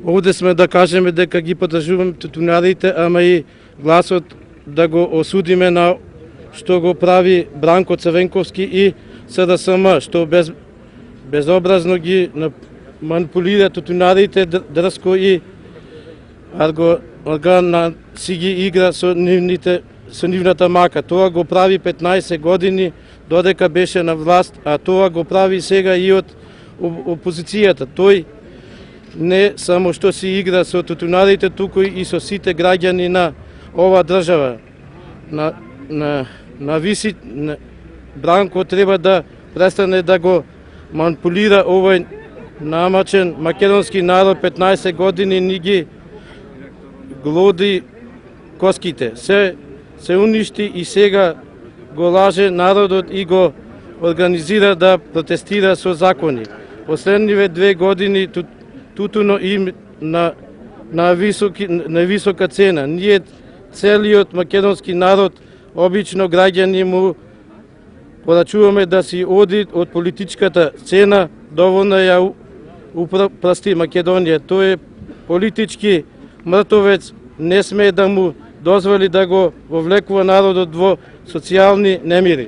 Овде сме да кажеме дека ги поддржуваме тутунарите, ама и гласот да го осудиме на што го прави Бранко Црвенковски и СДСМ, што безобразно ги манипулира тутунарите дрско и си ги игра со нивната мака. Тоа го прави 15 години додека беше на власт, а тоа го прави сега и од опозицијата. Тој не само што си игра со тутунарите, туку и со сите граѓани на ова држава. Бранко треба да престане да го манипулира овој намачен македонски народ. 15 години ни ги глоди коските. Се уништи и сега го лаже народот и го организира да протестира со закони. Последниве 2 години тутуно им на висока цена. Ние целиот македонски народ, обично граѓани му порачуваме да си оди од политичката сцена, доволно ја упрасти Македонија. Тој е политички мртовец, не смее да му дозволи да го вовлекува народот во социјални немири.